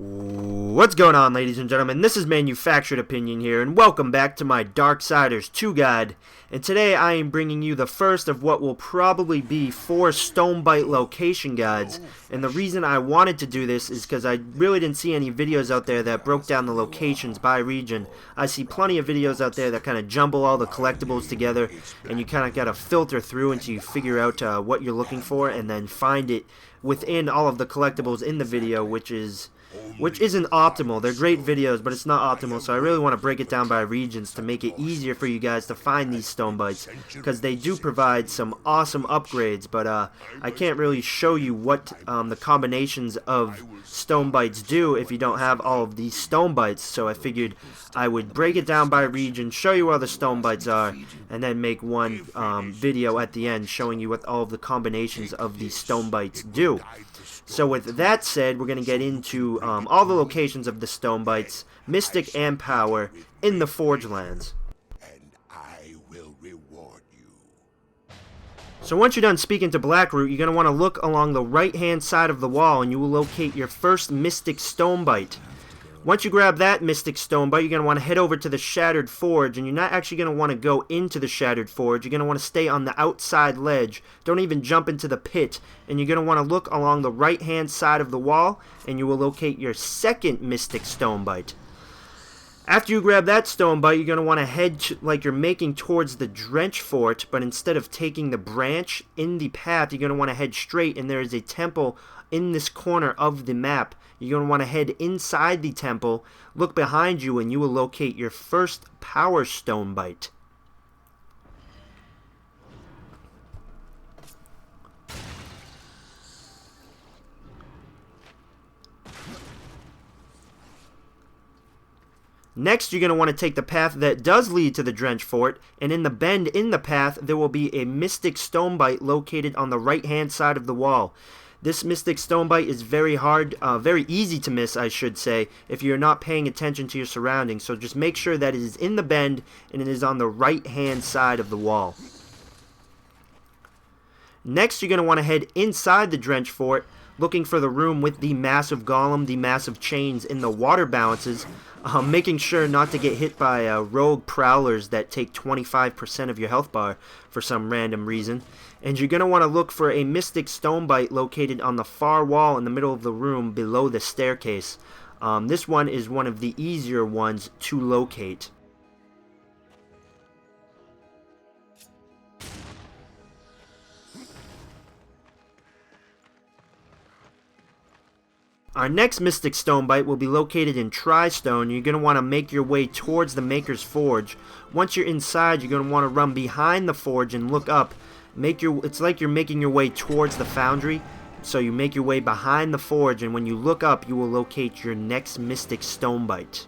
What's going on, ladies and gentlemen? This is Manufactured Opinion here, and welcome back to my Darksiders 2 guide. And today I am bringing you the first of what will probably be 4 Stonebite location guides. And the reason I wanted to do this is because I really didn't see any videos out there that broke down the locations by region. I see plenty of videos out there that kind of jumble all the collectibles together, and you kind of got to filter through until you figure out what you're looking for, and then find it within all of the collectibles in the video, which isn't optimal. They're great videos, but it's not optimal, so I really want to break it down by regions to make it easier for you guys to find these Stonebites, because they do provide some awesome upgrades, but I can't really show you what the combinations of Stonebites do if you don't have all of these Stonebites, so I figured I would break it down by region, show you where the Stonebites are, and then make one video at the end showing you what all of the combinations of these Stonebites do. So with that said, we're going to get into all the locations of the Stonebites, Mystic and Power, in the Forgelands. And I will reward you. So once you're done speaking to Blackroot, you're going to want to look along the right-hand side of the wall, and you will locate your first Mystic Stonebite. Once you grab that Mystic Stonebite, you're going to want to head over to the Shattered Forge, and you're not actually going to want to go into the Shattered Forge. You're going to want to stay on the outside ledge. Don't even jump into the pit, and you're going to want to look along the right-hand side of the wall, and you will locate your second Mystic Stonebite. After you grab that Stonebite, you're going to want to head like you're making towards the Drench Fort, but instead of taking the branch in the path, you're going to want to head straight, and there is a temple in this corner of the map. You're going to want to head inside the temple, look behind you, and you will locate your first Power Stonebite. Next, you're going to want to take the path that does lead to the Drench Fort, and in the bend in the path, there will be a Mystic Stonebite located on the right-hand side of the wall. This Mystic Stonebite is very easy to miss, I should say, if you're not paying attention to your surroundings. So just make sure that it is in the bend and it is on the right-hand side of the wall. Next, you're going to want to head inside the Drench Fort, looking for the room with the massive golem, the massive chains, and the water balances, making sure not to get hit by rogue prowlers that take 25% of your health bar for some random reason. And you're going to want to look for a Mystic Stonebite located on the far wall in the middle of the room below the staircase. This one is one of the easier ones to locate. Our next Mystic Stonebite will be located in Tristone. You're going to want to make your way towards the Maker's Forge. Once you're inside, you're going to want to run behind the forge and look up. It's like you're making your way towards the foundry. So you make your way behind the forge, and when you look up, you will locate your next Mystic Stonebite.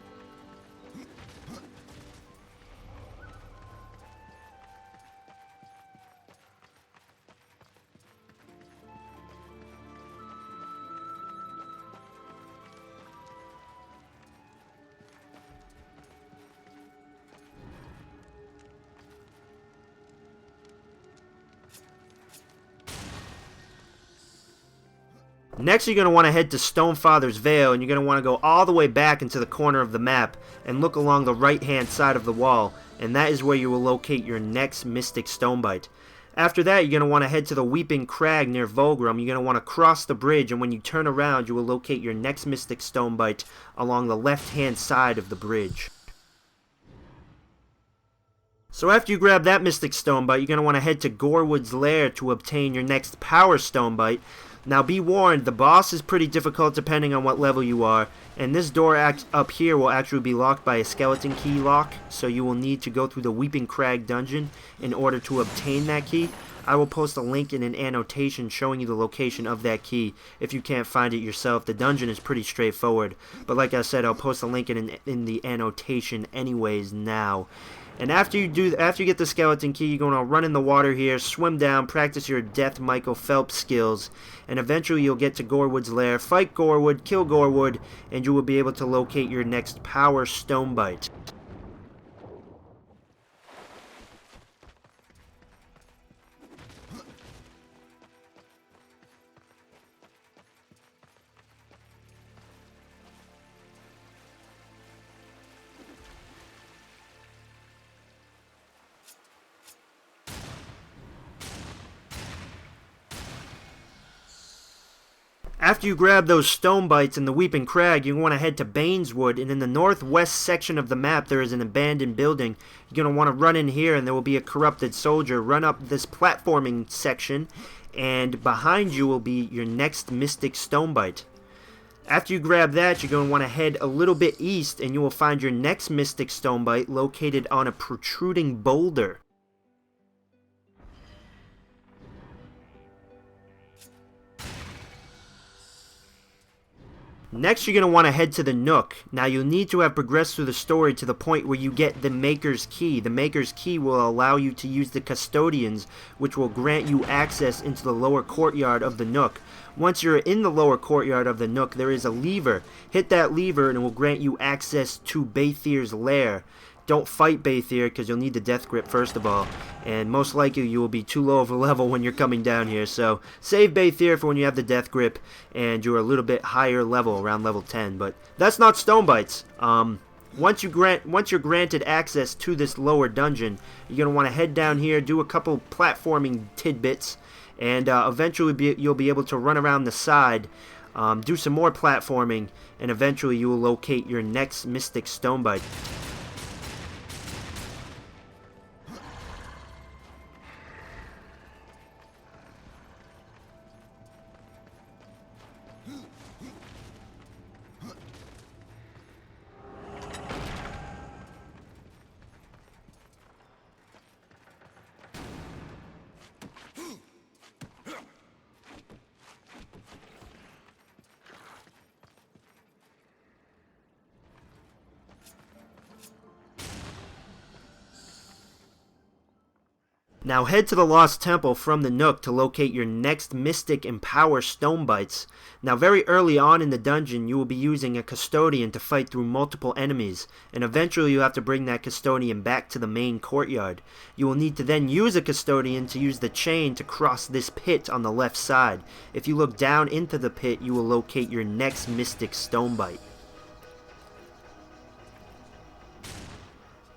Next, you're going to want to head to Stonefather's Vale, and you're going to want to go all the way back into the corner of the map and look along the right-hand side of the wall, and that is where you will locate your next Mystic Stonebite. After that, you're going to want to head to the Weeping Crag near Volgrum. You're going to want to cross the bridge, and when you turn around, you will locate your next Mystic Stonebite along the left-hand side of the bridge. So after you grab that Mystic Stonebite, you're going to want to head to Gorewood's Lair to obtain your next Power Stonebite. Now be warned, the boss is pretty difficult depending on what level you are, and this door up here will actually be locked by a skeleton key lock, so you will need to go through the Weeping Crag dungeon in order to obtain that key. I will post a link in an annotation showing you the location of that key if you can't find it yourself. The dungeon is pretty straightforward, but like I said, I'll post a link in the annotation anyways now. And after you get the skeleton key, you're going to run in the water here, swim down, practice your Death Michael Phelps skills, and eventually you'll get to Gorewood's Lair, fight Gorewood, kill Gorewood, and you will be able to locate your next Power Stonebite. After you grab those Stonebites and the Weeping Crag, you want to head to Baineswood, and in the northwest section of the map there is an abandoned building. You're going to want to run in here, and there will be a corrupted soldier. Run up this platforming section, and behind you will be your next Mystic Stonebite. After you grab that, you're going to want to head a little bit east, and you will find your next Mystic Stonebite located on a protruding boulder. Next, you're going to want to head to the Nook. Now, you'll need to have progressed through the story to the point where you get the Maker's Key. The Maker's Key will allow you to use the Custodians, which will grant you access into the lower courtyard of the Nook. Once you're in the lower courtyard of the Nook, there is a lever. Hit that lever and it will grant you access to Bathyr's lair. Don't fight Bathyr because you'll need the Death Grip first of all, and most likely you will be too low of a level when you're coming down here, so save Bathyr for when you have the Death Grip and you're a little bit higher level, around level 10, but that's not Stonebites. Once you're granted access to this lower dungeon, you're going to want to head down here, do a couple platforming tidbits, and eventually you'll be able to run around the side, do some more platforming, and eventually you will locate your next Mystic Stonebite. Now head to the Lost Temple from the Nook to locate your next Mystic and Power Stonebites. Now very early on in the dungeon you will be using a Custodian to fight through multiple enemies, and eventually you have to bring that Custodian back to the main courtyard. You will need to then use a Custodian to use the chain to cross this pit on the left side. If you look down into the pit you will locate your next Mystic Stonebite.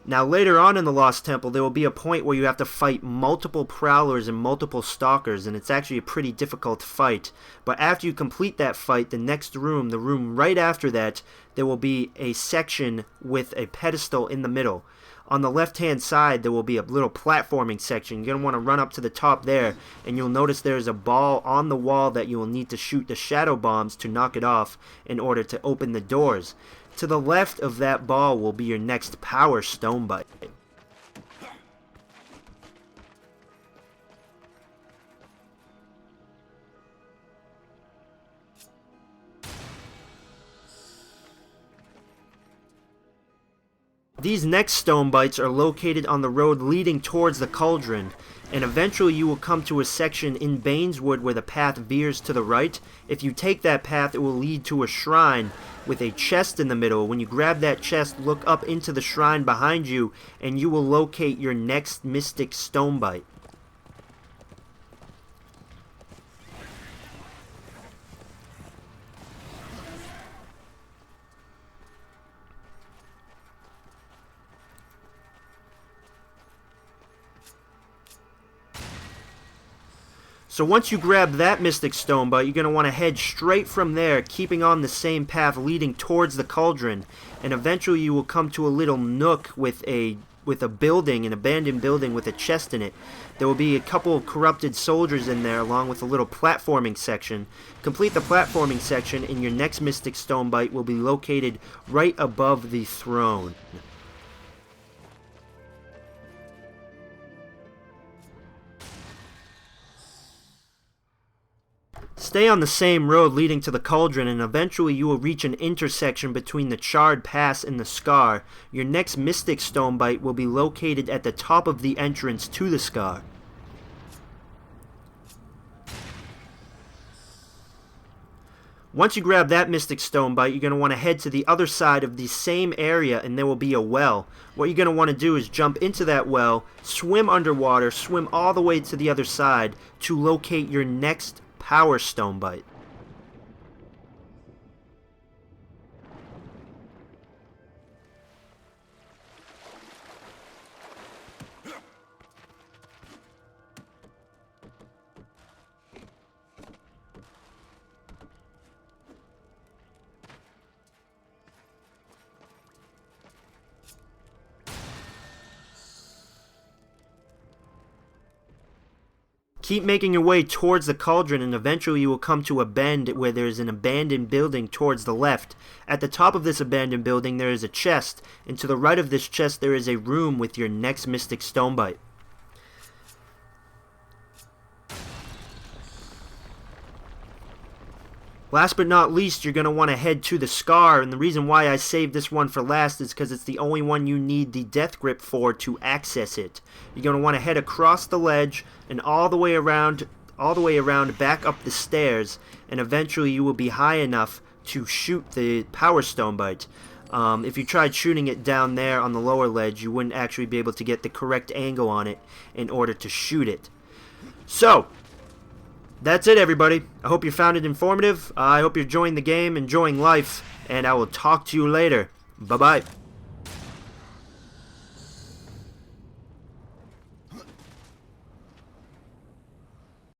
Now later on in the Lost Temple there will be a point where you have to fight multiple Prowlers and multiple Stalkers, and it's actually a pretty difficult fight. But after you complete that fight, the next room, the room right after that, there will be a section with a pedestal in the middle. On the left hand side there will be a little platforming section. You're going to want to run up to the top there, and you'll notice there's a ball on the wall that you will need to shoot the shadow bombs to knock it off in order to open the doors. To the left of that ball will be your next Power Stonebite. These next Stonebites are located on the road leading towards the Cauldron, and eventually you will come to a section in Baineswood where the path veers to the right. If you take that path, it will lead to a shrine with a chest in the middle. When you grab that chest, look up into the shrine behind you, and you will locate your next Mystic Stonebite. So once you grab that Mystic Stonebite, you're going to want to head straight from there, keeping on the same path leading towards the Cauldron, and eventually you will come to a little nook with a building, an abandoned building with a chest in it. There will be a couple of corrupted soldiers in there along with a little platforming section. Complete the platforming section and your next Mystic Stonebite will be located right above the throne. Stay on the same road leading to the Cauldron, and eventually you will reach an intersection between the Charred Pass and the Scar. Your next Mystic Stonebite will be located at the top of the entrance to the Scar. Once you grab that Mystic Stonebite, you're going to want to head to the other side of the same area, and there will be a well. What you're going to want to do is jump into that well, swim underwater, swim all the way to the other side to locate your next Power Stonebite. Keep making your way towards the cauldron, and eventually you will come to a bend where there is an abandoned building towards the left. At the top of this abandoned building there is a chest, and to the right of this chest there is a room with your next mystic Stonebite. Last but not least, you're going to want to head to the Scar, and the reason why I saved this one for last is because it's the only one you need the Death Grip for to access it. You're going to want to head across the ledge and all the way around back up the stairs, and eventually you will be high enough to shoot the Power Stonebite. If you tried shooting it down there on the lower ledge, you wouldn't actually be able to get the correct angle on it in order to shoot it. So, that's it, everybody. I hope you found it informative. I hope you're enjoying the game, enjoying life, and I will talk to you later. Bye-bye.